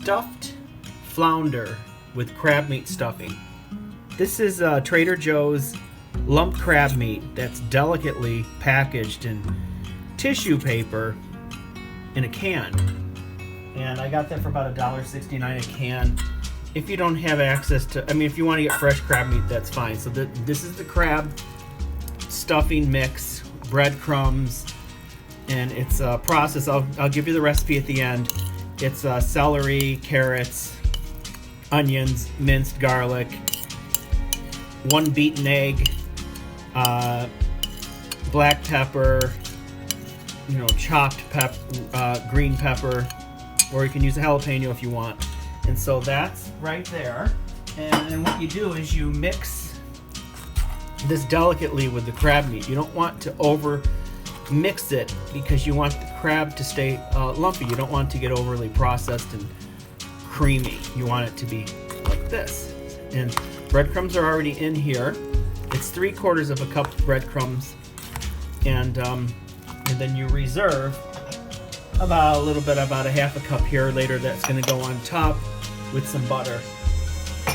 stuffed flounder with crab meat stuffing. This is Trader Joe's lumped crab meat that's delicately packaged in tissue paper in a can. And I got that for about $1.69 a can. If you don't have access to, if you want to get fresh crab meat, that's fine. So this is the crab stuffing mix, breadcrumbs, and it's a process. I'll give you the recipe at the end. It's celery, carrots, onions, minced garlic, 1 beaten egg, black pepper, chopped green pepper, or you can use a jalapeno if you want. And so that's right there. And then what you do is you mix this delicately with the crab meat. You don't want to over mix it because you want the crab to stay lumpy. You don't want it to get overly processed and creamy. You want it to be like this. And breadcrumbs are already in here. It's 3/4 of a cup of breadcrumbs, and then you reserve about a half a cup here later. That's going to go on top with some butter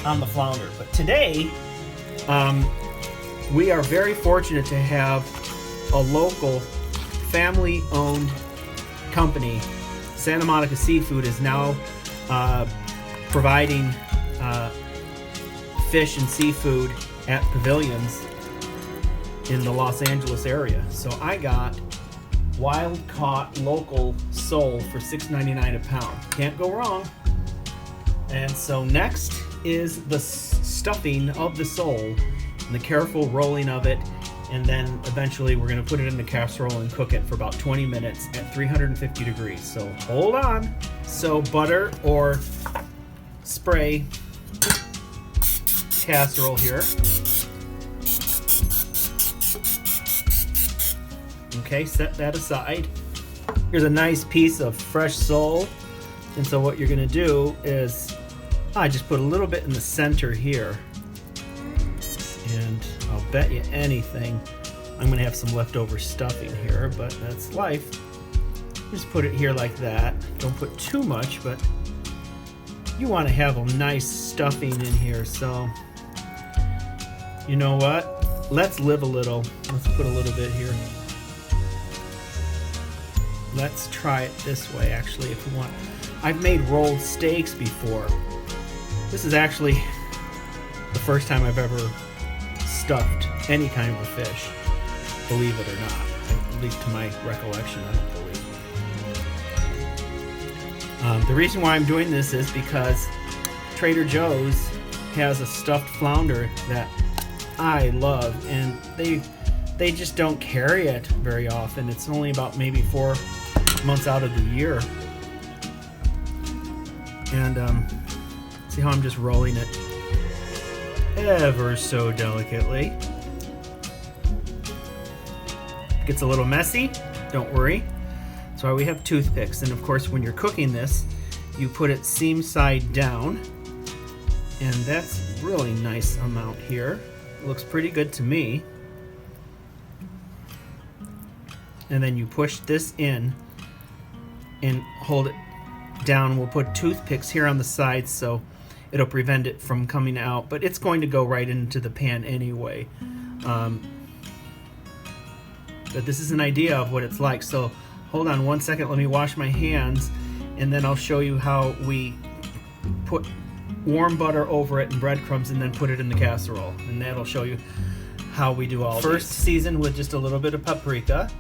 on the flounder. But today, we are very fortunate to have a local family-owned company. Santa Monica Seafood is now providing fish and seafood at pavilions in the Los Angeles area. So I got wild-caught local sole for $6.99 a pound. Can't go wrong. And so next is the stuffing of the sole and the careful rolling of it, and then eventually we're going to put it in the casserole and cook it for about 20 minutes at 350 degrees. So hold on. So butter or spray casserole here. Okay, set that aside. Here's a nice piece of fresh sole. And so what you're going to do is I just put a little bit in the center here. And I'll bet you anything I'm going to have some leftover stuffing here, but that's life. Just put it here like that. Don't put too much, but you want to have a nice stuffing in here. So you know what? Let's live a little. Let's put a little bit here. Let's try it this way, actually, if you want. I've made rolled steaks before. This is actually the first time I've ever stuffed any kind of a fish, believe it or not. At least to my recollection, I don't believe. The reason why I'm doing this is because Trader Joe's has a stuffed flounder that I love, and they just don't carry it very often. It's only about maybe 4 months out of the year. And see how I'm just rolling it ever so delicately. Gets a little messy, don't worry. That's why we have toothpicks. And of course, when you're cooking this, you put it seam side down, and that's really nice amount here. Looks pretty good to me. And then you push this in and hold it down. We'll put toothpicks here on the sides so it'll prevent it from coming out, but it's going to go right into the pan anyway. But this is an idea of what it's like. So hold on 1 second, let me wash my hands, and then I'll show you how we put warm butter over it and breadcrumbs and then put it in the casserole, and that'll show you how we do all this. First, season with just a little bit of paprika.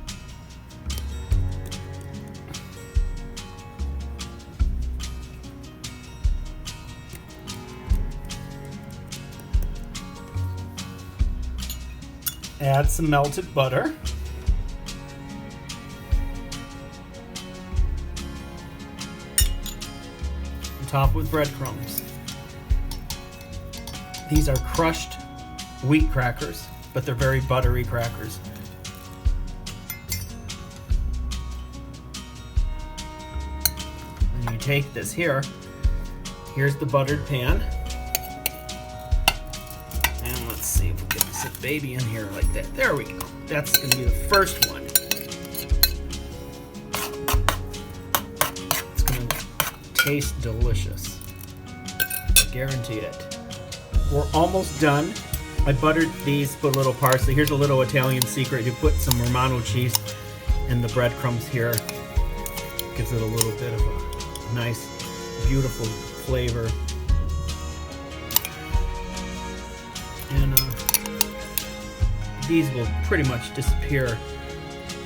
Add some melted butter. Top with breadcrumbs. These are crushed wheat crackers, but they're very buttery crackers. And you take this here. Here's the buttered pan. And let's see if we can get this baby in here like that. There we go. That's going to be the first one. It's going to taste delicious. I guarantee it. We're almost done. I buttered these, put a little parsley. Here's a little Italian secret. You put some Romano cheese in the breadcrumbs here. Gives it a little bit of a nice, beautiful flavor. And these will pretty much disappear.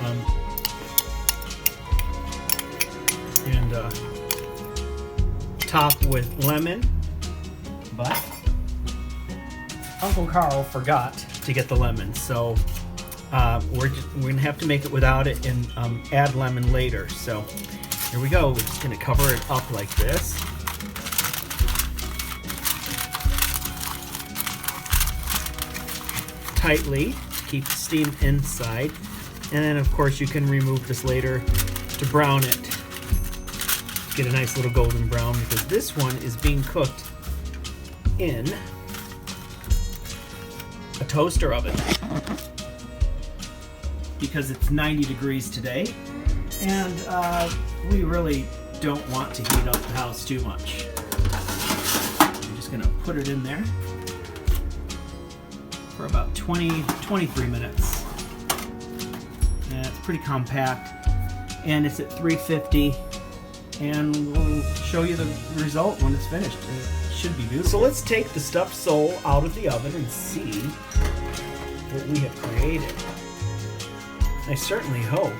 And top with lemon, but Uncle Carl forgot to get the lemon, so we're gonna have to make it without it and add lemon later. So here we go. We're just gonna cover it up like this. Tightly, keep the steam inside, and then of course you can remove this later to brown it. Get a nice little golden brown, because this one is being cooked in a toaster oven because it's 90 degrees today, and we really don't want to heat up the house too much. I'm just gonna put it in there for about 23 minutes. And it's pretty compact, and it's at 350, and we'll show you the result when it's finished. It should be beautiful. So let's take the stuffed sole out of the oven and see what we have created. I certainly hope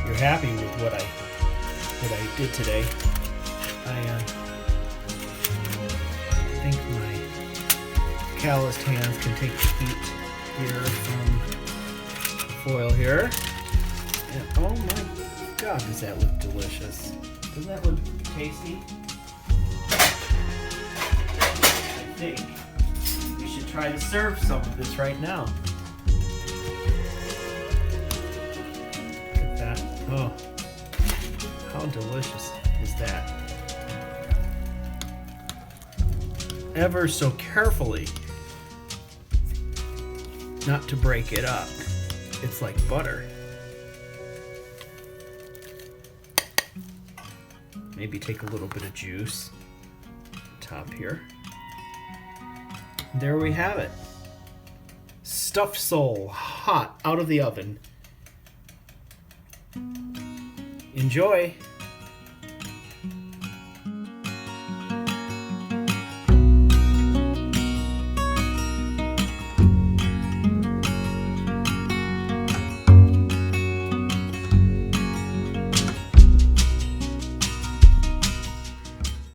you're happy with what I did today. I think my calloused hands can take the heat here from the foil here. And oh my God, does that look delicious? Doesn't that look tasty? I think we should try to serve some of this right now. Look at that. Oh, how delicious is that? Ever so carefully, not to break it up. It's like butter. Maybe take a little bit of juice top here. There we have it. Stuffed sole, hot out of the oven. Enjoy.